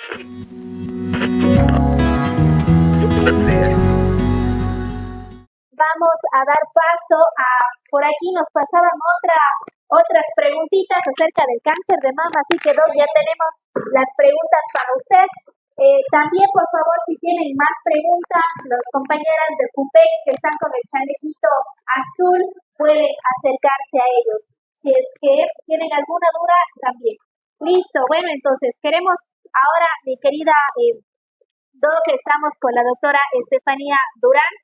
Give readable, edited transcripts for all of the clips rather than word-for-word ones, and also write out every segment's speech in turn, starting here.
Vamos a dar paso a, por aquí nos pasaban otras preguntitas acerca del cáncer de mama, así que ya tenemos las preguntas para usted. También, por favor, si tienen más preguntas, las compañeras de FUPEC que están con el chalequito azul pueden acercarse a ellos. Si es que tienen alguna duda, también. Listo, bueno, entonces queremos ahora, mi querida Doc, estamos con la doctora Estefanía Durán,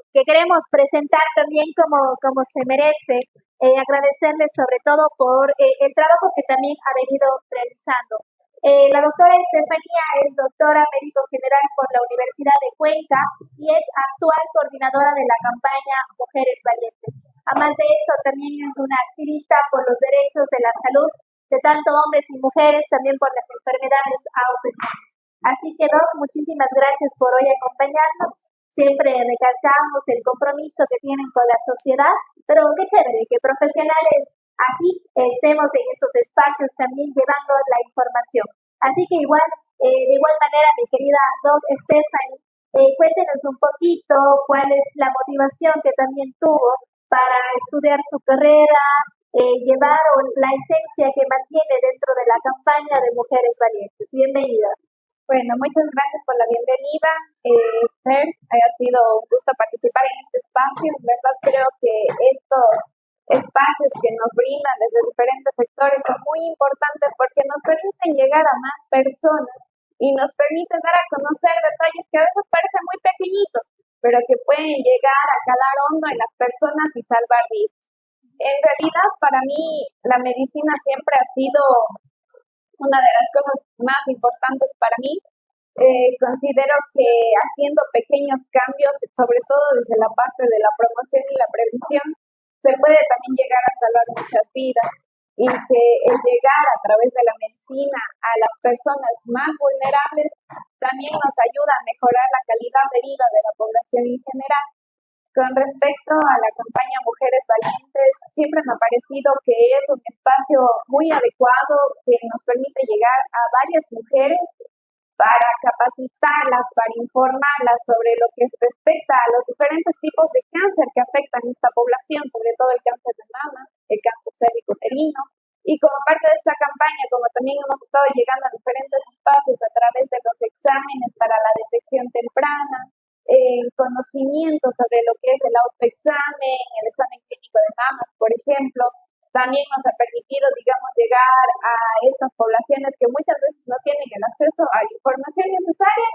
que queremos presentar también como se merece, agradecerles sobre todo por el trabajo que también ha venido realizando. La doctora Estefanía es doctora médico general por la Universidad de Cuenca y es actual coordinadora de la campaña Mujeres Valientes. Además de eso, también es una activista por los derechos de la salud de tanto hombres y mujeres, también por las enfermedades autoinmunes. Así que, Doc, muchísimas gracias por hoy acompañarnos. Siempre recalcamos el compromiso que tienen con la sociedad, pero qué chévere que profesionales así estemos en estos espacios también llevando la información. Así que de igual manera, mi querida Doc Stephanie, cuéntenos un poquito cuál es la motivación que también tuvo para estudiar su carrera, llevar la esencia que mantiene dentro de la campaña de Mujeres Valientes. Bienvenida. Bueno, muchas gracias por la bienvenida, Fer. Ha sido un gusto participar en este espacio. En verdad creo que estos espacios que nos brindan desde diferentes sectores son muy importantes porque nos permiten llegar a más personas y nos permiten dar a conocer detalles que a veces parecen muy pequeñitos, pero que pueden llegar a calar hondo en las personas y salvar vidas. En realidad, para mí, la medicina siempre ha sido una de las cosas más importantes para mí. Considero que haciendo pequeños cambios, sobre todo desde la parte de la promoción y la prevención, se puede también llegar a salvar muchas vidas y que el llegar a través de la medicina a las personas más vulnerables también nos ayuda a mejorar la calidad de vida de la población en general. Con respecto a la campaña Mujeres Valientes, siempre me ha parecido que es un espacio muy adecuado que nos permite llegar a varias mujeres para capacitarlas, para informarlas sobre lo que respecta a los diferentes tipos de cáncer que afectan a esta población, sobre todo el cáncer de mama, el cáncer cérvico-uterino. Y como parte de esta campaña, como también hemos estado llegando a diferentes espacios a través de los exámenes para la detección temprana, el conocimiento sobre lo que es el autoexamen, el examen clínico de mamas, por ejemplo, también nos ha permitido, digamos, llegar a estas poblaciones que muchas veces no tienen el acceso a la información necesaria,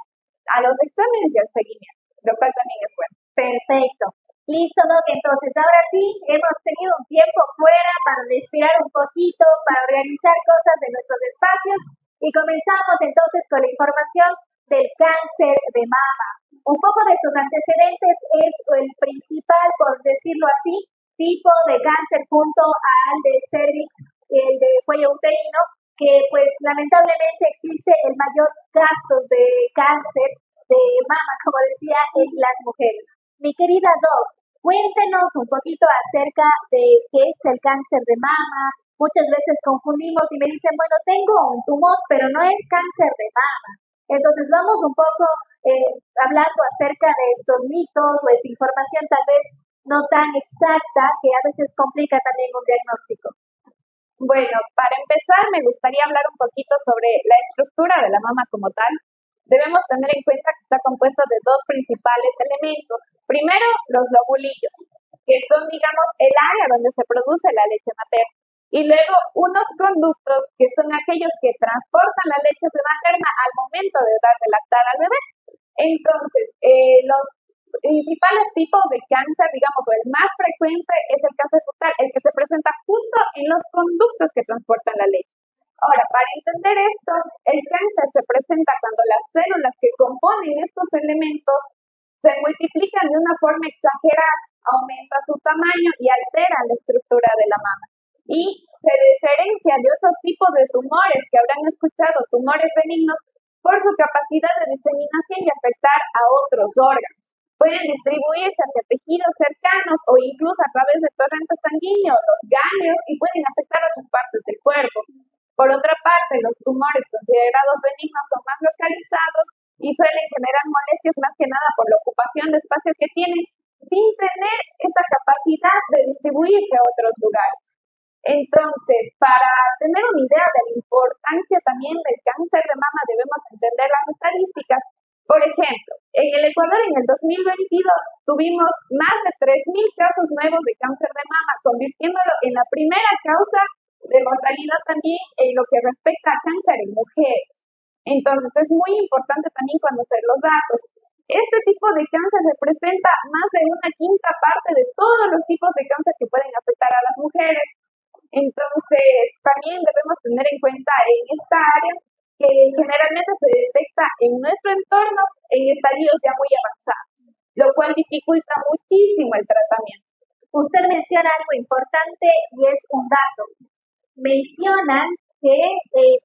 a los exámenes y al seguimiento, lo cual también es bueno. Perfecto. Listo, Doc. Entonces, ahora sí, hemos tenido un tiempo fuera para respirar un poquito, para organizar cosas de nuestros espacios y comenzamos entonces con la información del cáncer de mama. Un poco de sus antecedentes es el principal, por decirlo así, tipo de cáncer junto al de cervix, el de cuello uterino, que pues lamentablemente existe el mayor caso de cáncer de mama, como decía, en las mujeres. Mi querida Doc, cuéntenos un poquito acerca de qué es el cáncer de mama. Muchas veces confundimos y me dicen, bueno, tengo un tumor, pero no es cáncer de mama. Entonces vamos un poco hablando acerca de estos mitos o esta información tal vez no tan exacta que a veces complica también un diagnóstico. Bueno, para empezar me gustaría hablar un poquito sobre la estructura de la mama como tal. Debemos tener en cuenta que está compuesto de dos principales elementos. Primero, los lobulillos, que son, digamos, el área donde se produce la leche materna. Y luego, unos conductos, que son aquellos que transportan la leche materna al momento de dar de lactar al bebé. Entonces, los principales tipos de cáncer, digamos, o el más frecuente es el cáncer fetal, el que se presenta justo en los conductos que transportan la leche. Ahora, para entender esto, el cáncer se presenta cuando las células que componen estos elementos se multiplican de una forma exagerada, aumenta su tamaño y altera la estructura de la mama. Y se diferencia de otros tipos de tumores que habrán escuchado, tumores benignos, por su capacidad de diseminación y afectar a otros órganos. Pueden distribuirse hacia tejidos cercanos o incluso a través de torrentes sanguíneos, los ganglios, y pueden afectar otras partes del cuerpo. Por otra parte, los tumores considerados benignos son más localizados y suelen generar molestias más que nada por la ocupación de espacio que tienen, sin tener esta capacidad de distribuirse a otros lugares. Entonces, para tener una idea de la importancia también del cáncer de mama, debemos entender las estadísticas. Por ejemplo, en el Ecuador en el 2022 tuvimos más de 3.000 casos nuevos de cáncer de mama, convirtiéndolo en la primera causa de mortalidad también en lo que respecta a cáncer en mujeres. Entonces, es muy importante también conocer los datos. Este tipo de cáncer representa más de una quinta parte de todos los tipos de cáncer que pueden afectar a las mujeres. Entonces, también debemos tener en cuenta en esta área que generalmente se detecta en nuestro entorno en estadios ya muy avanzados, lo cual dificulta muchísimo el tratamiento. Usted menciona algo importante y es un dato. Mencionan que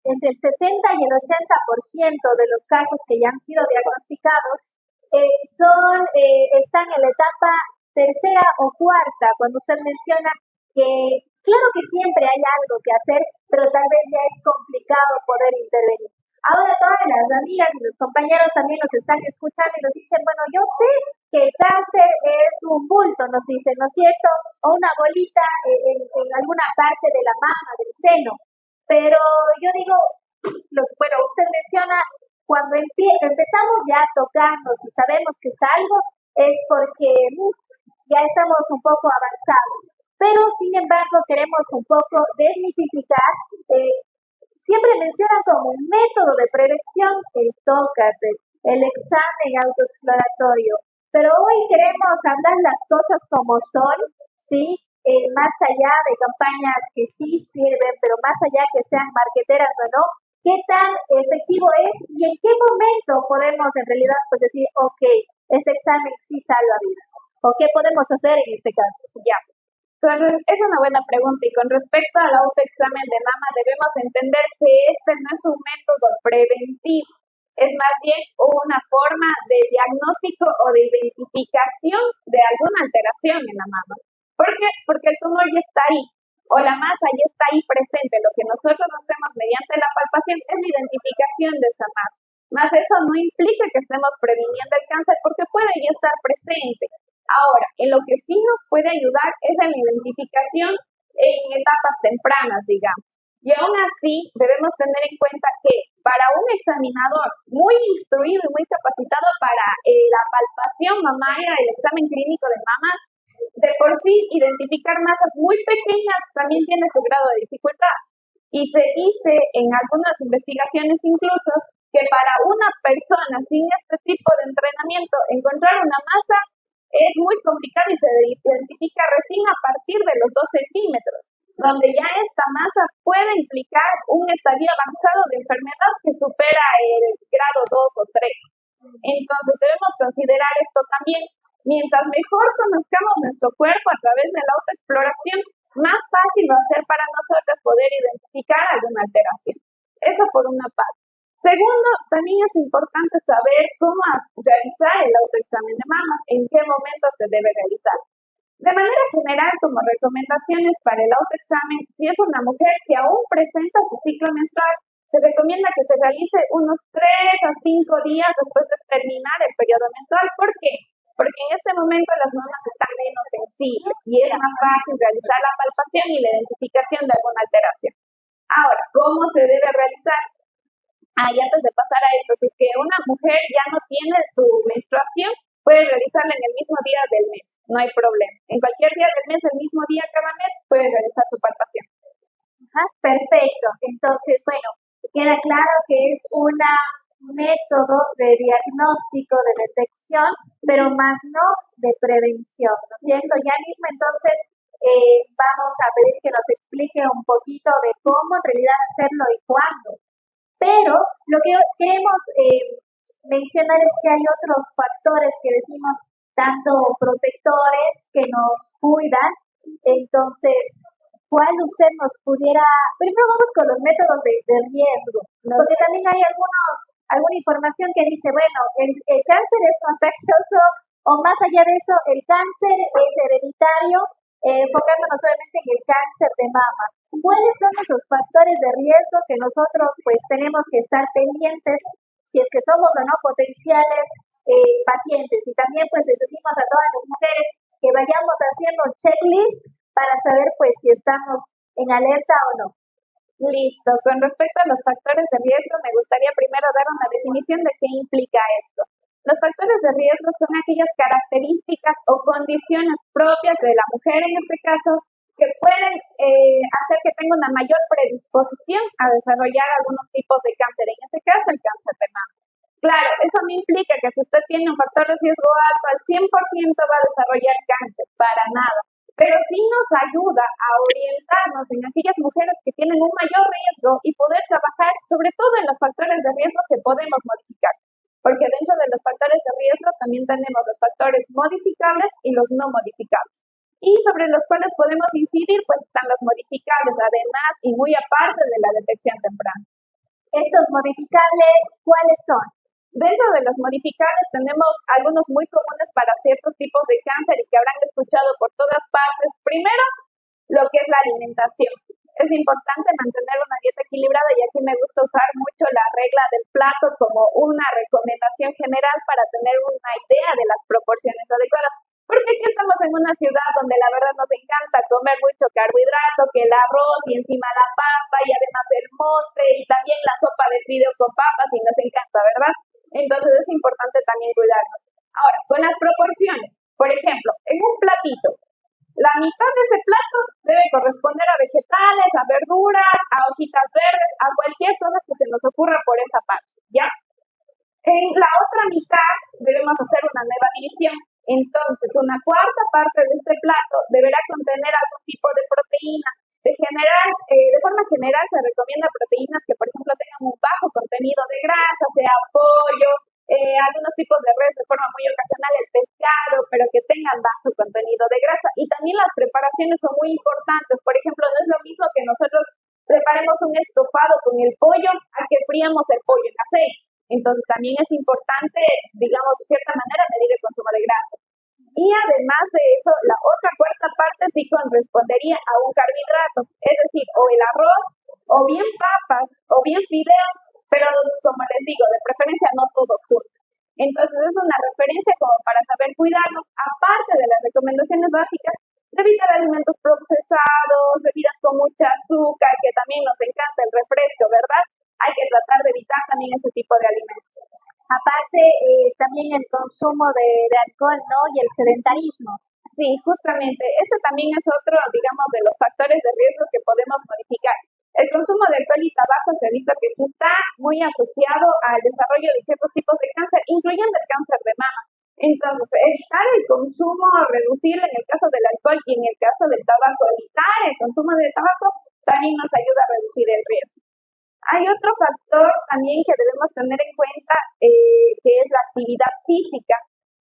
entre el 60 y el 80% de los casos que ya han sido diagnosticados están en la etapa tercera o cuarta, cuando usted menciona que claro que siempre hay algo que hacer, pero tal vez ya es complicado poder intervenir. Ahora todas las amigas y los compañeros también nos están escuchando y nos dicen, bueno, yo sé que el cáncer es un bulto, nos dicen, ¿no es cierto? O una bolita en alguna parte de la mama, del seno. Pero yo digo, bueno, usted menciona, cuando empezamos ya a tocarnos y sabemos que está algo, es porque ya estamos un poco avanzados. Pero, sin embargo, queremos un poco desmitificar. Siempre mencionan como un método de prevención el tócate, el examen autoexploratorio. Pero hoy queremos hablar las cosas como son, ¿sí? Más allá de campañas que sí sirven, pero más allá que sean marqueteras o no, ¿qué tan efectivo es y en qué momento podemos en realidad pues decir, ok, este examen sí salva vidas? ¿O qué podemos hacer en este caso? Ya. Es una buena pregunta y con respecto al autoexamen de mama debemos entender que este no es un método preventivo, es más bien una forma de diagnóstico o de identificación de alguna alteración en la mama. ¿Por qué? Porque el tumor ya está ahí o la masa ya está ahí presente. Lo que nosotros hacemos mediante la palpación es la identificación de esa masa. Más eso no implica que estemos previniendo el cáncer porque puede ya estar presente. Ahora, en lo que sí nos puede ayudar es en la identificación en etapas tempranas, digamos. Y aún así, debemos tener en cuenta que para un examinador muy instruido y muy capacitado para la palpación mamaria, el examen clínico de mamas, de por sí identificar masas muy pequeñas también tiene su grado de dificultad. Y se dice en algunas investigaciones incluso que para una persona sin este tipo de entrenamiento, encontrar una masa es muy complicado y se identifica recién a partir de los 2 centímetros, donde ya esta masa puede implicar un estadio avanzado de enfermedad que supera el grado 2 o 3. Entonces debemos considerar esto también. Mientras mejor conozcamos nuestro cuerpo a través de la autoexploración, más fácil va a ser para nosotros poder identificar alguna alteración. Eso por una parte. Segundo, también es importante saber cómo realizar el autoexamen de mamas, en qué momento se debe realizar. De manera general, como recomendaciones para el autoexamen, si es una mujer que aún presenta su ciclo menstrual, se recomienda que se realice unos 3 a 5 días después de terminar el periodo menstrual. ¿Por qué? Porque en este momento las mamas están menos sensibles y es más fácil realizar la palpación y la identificación de alguna alteración. Ahora, ¿cómo se debe realizar? Y antes de pasar a esto, si es que una mujer ya no tiene su menstruación, puede realizarla en el mismo día del mes, no hay problema. En cualquier día del mes, el mismo día cada mes, puede realizar su palpación. Perfecto. Entonces, bueno, queda claro que es un método de diagnóstico, de detección, pero más no de prevención, ¿no es cierto? Ya mismo entonces vamos a pedir que nos explique un poquito de cómo en realidad hacerlo y cuándo. Pero lo que queremos mencionar es que hay otros factores que decimos, tanto protectores que nos cuidan. Entonces, ¿cuál usted nos pudiera...? Primero vamos con los métodos de riesgo, porque también hay alguna información que dice, bueno, el cáncer es contagioso, o más allá de eso, el cáncer es hereditario, enfocándonos solamente en el cáncer de mama. ¿Cuáles son esos factores de riesgo que nosotros pues tenemos que estar pendientes si es que somos o no potenciales pacientes? Y también pues les decimos a todas las mujeres que vayamos haciendo checklist para saber pues si estamos en alerta o no. Listo. Con respecto a los factores de riesgo, me gustaría primero dar una definición de qué implica esto. Los factores de riesgo son aquellas características o condiciones propias de la mujer, en este caso, que pueden hacer que tenga una mayor predisposición a desarrollar algunos tipos de cáncer, en este caso el cáncer de mama. Claro, eso no implica que si usted tiene un factor de riesgo alto, al 100% va a desarrollar cáncer, para nada. Pero sí nos ayuda a orientarnos en aquellas mujeres que tienen un mayor riesgo y poder trabajar sobre todo en los factores de riesgo que podemos modificar. Porque dentro de los factores de riesgo también tenemos los factores modificables y los no modificables. Y sobre los cuales podemos incidir, pues están los modificables, además y muy aparte de la detección temprana. ¿Estos modificables cuáles son? Dentro de los modificables tenemos algunos muy comunes para ciertos tipos de cáncer y que habrán escuchado por todas partes. Primero, lo que es la alimentación. Es importante mantener una dieta equilibrada y aquí me gusta usar mucho la regla del plato como una recomendación general para tener una idea de las proporciones adecuadas. Porque aquí estamos en una ciudad donde la verdad nos encanta comer mucho carbohidrato, que el arroz y encima la papa y además el mote y también la sopa de fideo con papas y nos encanta, ¿verdad? Entonces es importante también cuidarnos. Ahora, con las proporciones, por ejemplo, en un platito, la mitad de ese plato debe corresponder a vegetales, a verduras, a hojitas verdes, a cualquier cosa que se nos ocurra por esa parte, ¿ya? En la otra mitad debemos hacer una nueva división. Entonces, una cuarta parte de este plato deberá contener algún tipo de proteína. De forma general se recomienda proteínas que, por ejemplo, tengan un bajo contenido de grasa, sea pollo, algunos tipos de res de forma muy ocasional, el pescado, pero que tengan bajo contenido de grasa. Y también las preparaciones son muy importantes. Por ejemplo, no es lo mismo que nosotros preparemos un estofado con el pollo a que fríamos el pollo en aceite. Entonces, también es importante, digamos, de cierta manera, medir el consumo de grasa. Y además de eso, la otra cuarta parte sí correspondería a un carbohidrato, es decir, o el arroz, o bien papas, o bien fideo, pero como les digo, de preferencia no todo junto. Entonces es una referencia como para saber cuidarnos, aparte de las recomendaciones básicas de evitar alimentos procesados, bebidas con mucha azúcar, que también nos encanta el refresco, ¿verdad? Hay que tratar de evitar también ese tipo de alimentos. Aparte, también el consumo de alcohol, ¿no? Y el sedentarismo. Sí, justamente. Este también es otro, digamos, de los factores de riesgo que podemos modificar. El consumo de alcohol y tabaco se ha visto que sí está muy asociado al desarrollo de ciertos tipos de cáncer, incluyendo el cáncer de mama. Entonces, evitar el consumo, reducirlo en el caso del alcohol y en el caso del tabaco, evitar el consumo de tabaco también nos ayuda a reducir el riesgo. Hay otro factor también que debemos tener en cuenta, que es la actividad física,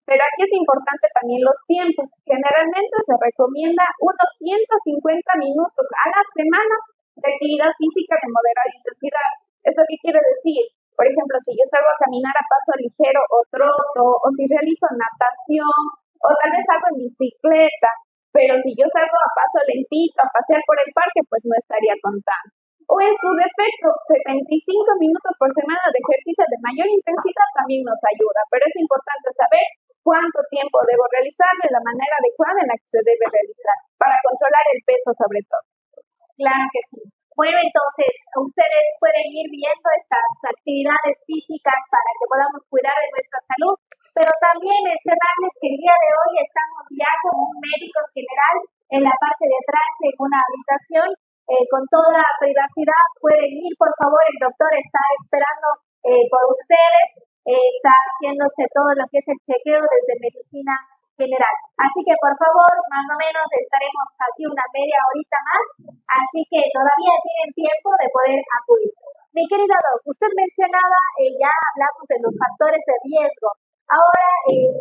pero aquí es importante también los tiempos. Generalmente se recomienda unos 150 minutos a la semana de actividad física de moderada intensidad. ¿Eso qué quiere decir? Por ejemplo, si yo salgo a caminar a paso ligero o troto, o si realizo natación, o tal vez salgo en bicicleta, pero si yo salgo a paso lentito a pasear por el parque, pues no estaría contando. O en su defecto, 75 minutos por semana de ejercicio de mayor intensidad también nos ayuda, pero es importante saber cuánto tiempo debo realizar de la manera adecuada en la que se debe realizar, para controlar el peso sobre todo. Claro que sí. Bueno, entonces, ustedes pueden ir viendo estas actividades físicas para que podamos cuidar de nuestra salud, pero también mencionarles que el día de hoy estamos ya con un médico general en la parte de atrás en una habitación. Con toda privacidad pueden ir, por favor, el doctor está esperando por ustedes, está haciéndose todo lo que es el chequeo desde medicina general. Así que, por favor, más o menos estaremos aquí una media horita más, así que todavía tienen tiempo de poder acudir. Mi querida Doc, usted mencionaba, ya hablamos de los factores de riesgo. Ahora,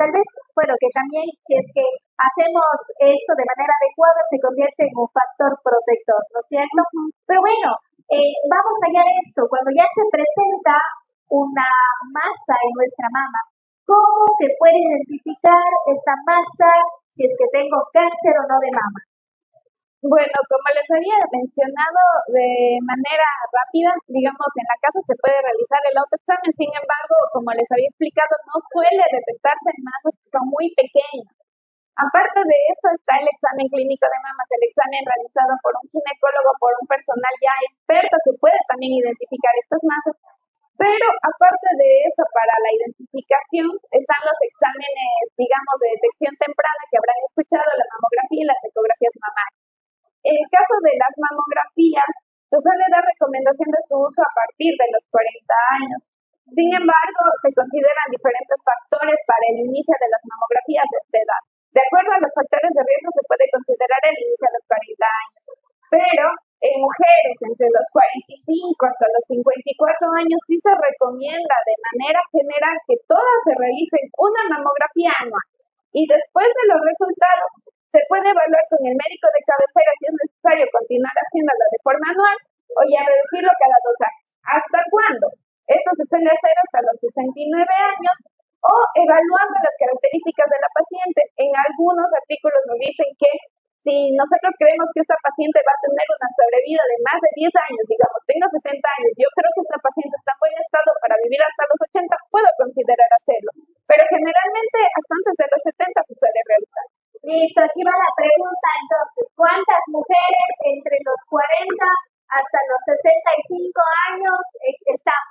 tal vez, bueno, que también si es que hacemos esto de manera adecuada, se convierte en un factor protector, ¿no es cierto? Pero bueno, vamos allá de eso. Cuando ya se presenta una masa en nuestra mama, ¿cómo se puede identificar esta masa si es que tengo cáncer o no de mama? Bueno, como les había mencionado de manera rápida, digamos, en la casa se puede realizar el autoexamen, sin embargo, como les había explicado, no suele detectarse en masas que son muy pequeñas. Aparte de eso está el examen clínico de mamas, el examen realizado por un ginecólogo, por un personal ya experto que puede también identificar estas masas. Pero aparte de eso, para la identificación están los exámenes, digamos, de detección temprana que habrán escuchado, la mamografía y las ecografías mamarias. En el caso de las mamografías, se suele dar recomendación de su uso a partir de los 40 años. Sin embargo, se consideran diferentes factores para el inicio de las mamografías de esta edad. De acuerdo a los factores de riesgo, se puede considerar el inicio a los 40 años. Pero en mujeres entre los 45 hasta los 54 años sí se recomienda de manera general que todas se realicen una mamografía anual. Y después de los resultados, se puede evaluar con el médico de cabecera si es necesario continuar haciéndolo de forma anual o ya reducirlo cada 2 años. ¿Hasta cuándo? Esto se suele hacer hasta los 69 años o evaluando las características de la paciente. En algunos artículos nos dicen que si nosotros creemos que esta paciente va a tener una sobrevida de más de 10 años, digamos, tengo 70 años, yo creo que esta paciente está en buen estado para vivir hasta los 80, puedo considerar hacerlo. Pero generalmente hasta antes de los 70 se suele realizar. Listo, aquí va la pregunta entonces. ¿Cuántas mujeres entre los 40 hasta los 65 años están?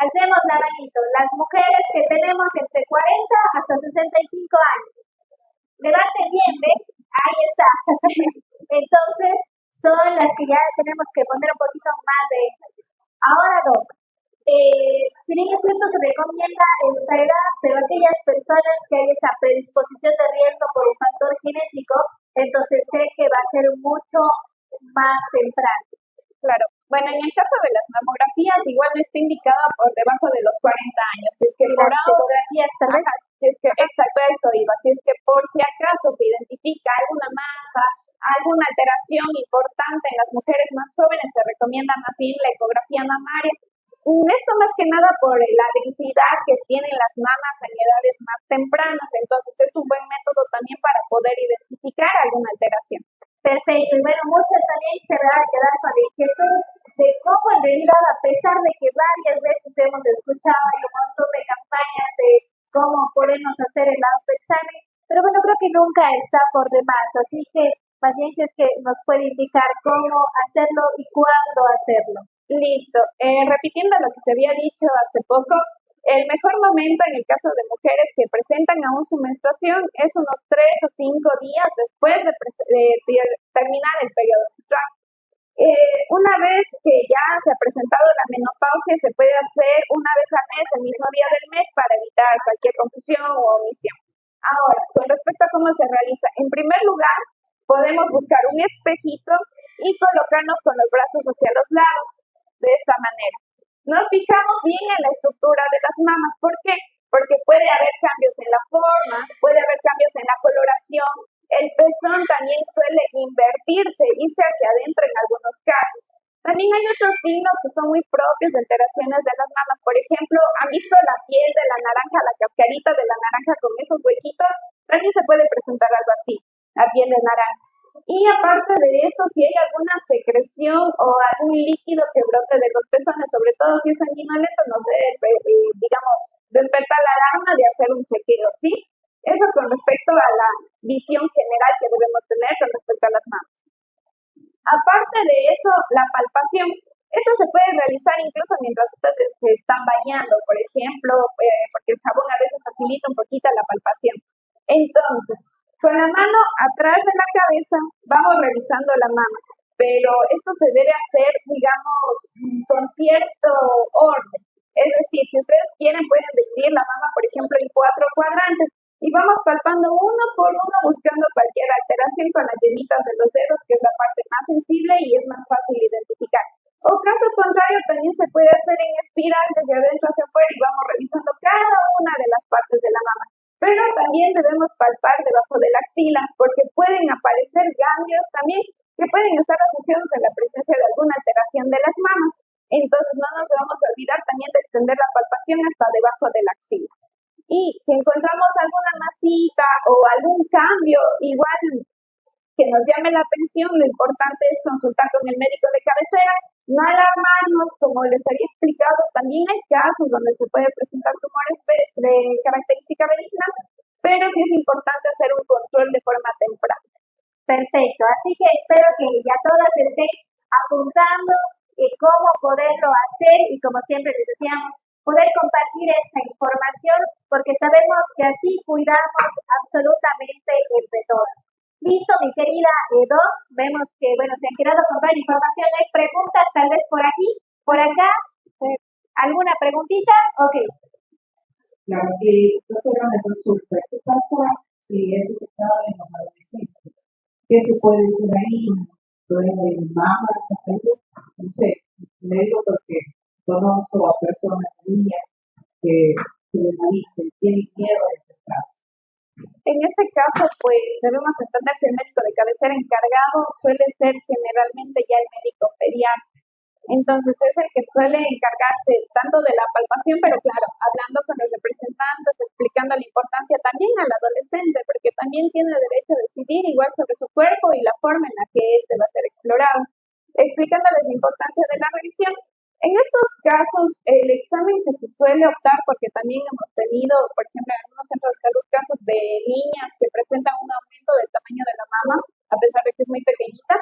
Hacemos la manito. Las mujeres que tenemos entre 40 hasta 65 años. Levante bien, ¿ves? Ahí está. Entonces, son las que ya tenemos que poner un poquito más de énfasis. Ahora, Doc, si bien es cierto, se recomienda esta edad, pero aquellas personas que hay esa predisposición de riesgo por un factor genético, entonces sé que va a ser mucho más temprano. Claro. Bueno, en el caso de las mamografías, igual no está indicada por debajo de los 40 años. Si es que por las ecografías, tal vez. Si es que, exacto, eso iba. Si es que por si acaso se identifica alguna masa, alguna alteración importante en las mujeres más jóvenes, se recomienda más bien la ecografía mamaria. Esto más que nada por la densidad que tienen las mamas en edades más tempranas, entonces es un buen método también para poder identificar alguna alteración. Perfecto, y bueno, muchas también se van a quedar con la inquietud de cómo en realidad, a pesar de que varias veces hemos escuchado un montón de campañas de cómo podemos hacer el autoexamen, pero bueno, creo que nunca está por demás, así que paciencia es que nos puede indicar cómo hacerlo y cuándo hacerlo. Listo. Repitiendo lo que se había dicho hace poco, el mejor momento en el caso de mujeres que presentan aún su menstruación es unos 3 o 5 días después de terminar el periodo menstrual. Una vez que ya se ha presentado la menopausia, se puede hacer una vez al mes, el mismo día del mes, para evitar cualquier confusión o omisión. Ahora, con respecto a cómo se realiza, en primer lugar, podemos buscar un espejito y colocarnos con los brazos hacia los lados, de esta manera. Nos fijamos bien en la estructura de las mamas. ¿Por qué? Porque puede haber cambios en la forma, puede haber cambios en la coloración. El pezón también suele invertirse, irse hacia adentro en algunos casos. También hay otros signos que son muy propios de alteraciones de las mamas. Por ejemplo, ¿han visto la piel de la naranja, la cascarita de la naranja con esos huequitos? También se puede presentar algo así, la piel de naranja. Y aparte de eso, si hay alguna secreción o algún líquido que brote de los pezones, sobre todo si es sanguinolento, nos debe, digamos, despertar la alarma de hacer un chequeo, ¿sí? Eso con respecto a la visión general que debemos tener con respecto a las mamas. Aparte de eso, la palpación. Esto se puede realizar incluso mientras ustedes se están bañando, por ejemplo, porque el jabón a veces facilita un poquito la palpación. Entonces, con la mano atrás de la cabeza vamos revisando la mama, pero esto se debe hacer, digamos, con cierto orden. Es decir, si ustedes quieren pueden dividir la mama, por ejemplo, en 4 cuadrantes y vamos palpando uno por uno buscando cualquier alteración con las yemitas de los dedos, que es la parte más sensible y es más fácil identificar. O caso contrario, también se puede hacer en espiral desde adentro hacia afuera y vamos revisando cada una de las partes de la mama. Pero también debemos palpar debajo de la axila porque pueden aparecer ganglios también que pueden estar asociados a la presencia de alguna alteración de las mamas. Entonces no nos vamos a olvidar también de extender la palpación hasta debajo de la axila. Y si encontramos alguna masita o algún cambio, igual que nos llame la atención, lo importante es consultar con el médico de cabecera, no alarmarnos, como les había explicado, también hay casos donde se puede presentar tumores de característica benigna, pero sí es importante hacer un control de forma temprana. Perfecto, así que espero que ya todas estén apuntando cómo poderlo hacer y como siempre les decíamos, poder compartir esa información porque sabemos que así cuidamos absolutamente entre todas. Listo, mi querida Edo, vemos que, se han quedado con toda la información. ¿Hay preguntas tal vez por aquí, por acá? ¿Alguna preguntita? Ok. Claro, doctora, me consulta, ¿qué pasa si es detectado en los adolescentes? ¿Qué se puede decir ahí? ¿Puede haber más aspectos? No sé, le digo porque conozco a personas, niñas, que les dicen, tienen miedo de detectar. En este caso, pues debemos entender que el médico de cabecera encargado suele ser generalmente ya el médico pediatra. Entonces es el que suele encargarse tanto de la palpación, pero claro, hablando con los representantes, explicando la importancia también al adolescente, porque también tiene derecho a decidir igual sobre su cuerpo y la forma en la que éste va a ser explorado, explicándoles la importancia de la revisión. En estos casos, el examen que se suele optar, porque también hemos tenido, por ejemplo, en algunos centros de salud, casos de niñas que presentan un aumento del tamaño de la mama, a pesar de que es muy pequeñita,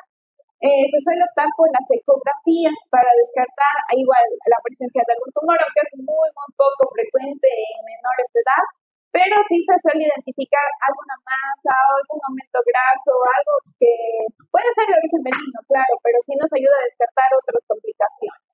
se suele optar por las ecografías para descartar igual la presencia de algún tumor, aunque es muy, muy poco frecuente en menores de edad, pero sí se suele identificar alguna masa o algún aumento graso, algo que puede ser de origen benigno, claro, pero sí nos ayuda a descartar otras complicaciones.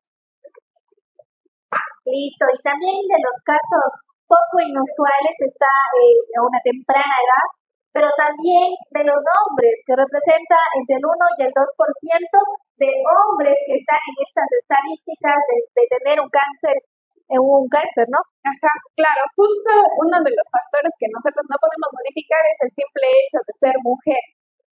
Listo, y también de los casos poco inusuales está a una temprana edad, pero también de los hombres, que representa entre el 1 y el 2% de hombres que están en estas estadísticas de tener un cáncer, ¿no? Ajá, claro, justo uno de los factores que nosotros no podemos modificar es el simple hecho de ser mujer.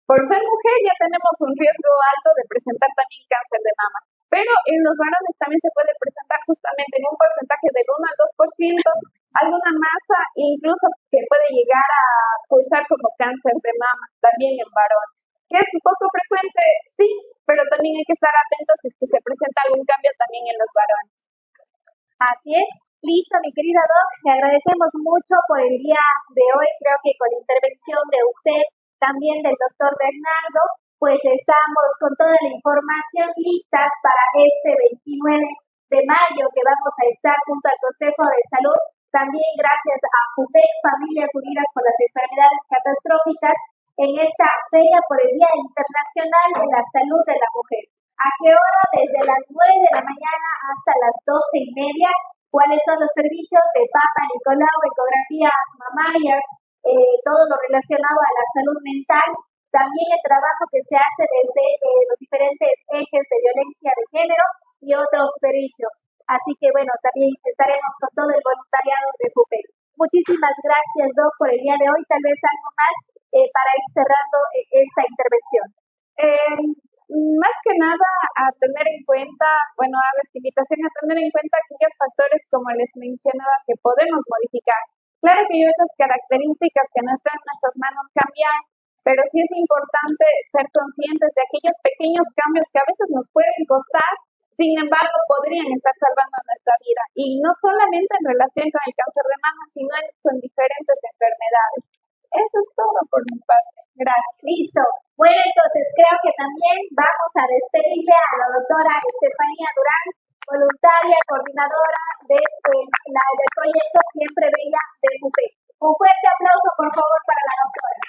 Por ser mujer ya tenemos un riesgo alto de presentar también cáncer de mama, pero en los varones también se puede presentar justamente en un porcentaje del 1 al 2%, alguna masa incluso que puede llegar a cursar como cáncer de mama, también en varones. ¿Que es un poco frecuente? Sí, pero también hay que estar atentos si es que se presenta algún cambio también en los varones. Así es. Listo, mi querida Doc, le agradecemos mucho por el día de hoy. Creo que con la intervención de usted, también del doctor Bernardo, pues estamos con toda la información listas para este 29 de mayo que vamos a estar junto al Consejo de Salud. También gracias a FUPEC, Familias Unidas por las Enfermedades Catastróficas, en esta feria por el Día Internacional de la Salud de la Mujer. ¿A qué hora? Desde las 9 de la mañana hasta las 12:30. ¿Cuáles son los servicios de Papa Nicolau, ecografías mamarias, todo lo relacionado a la salud mental? También el trabajo que se hace desde los diferentes ejes de violencia de género y otros servicios. Así que también estaremos con todo el voluntariado de FUPEC. Muchísimas gracias, Doc, por el día de hoy. Tal vez algo más para ir cerrando esta intervención. Más que nada a tener en cuenta, a esta invitación a tener en cuenta aquellos factores como les mencionaba que podemos modificar. Claro que hay otras características que no están en nuestras manos cambiar, pero sí es importante ser conscientes de aquellos pequeños cambios que a veces nos pueden costar, sin embargo podrían estar salvando nuestra vida. Y no solamente en relación con el cáncer de mama, sino con diferentes enfermedades. Eso es todo por mi parte. Gracias. Listo. Bueno, entonces creo que también vamos a despedirle a la doctora Estefanía Durán, voluntaria, coordinadora del proyecto Siempre Bella de FUPEC. Un fuerte aplauso, por favor, para la doctora.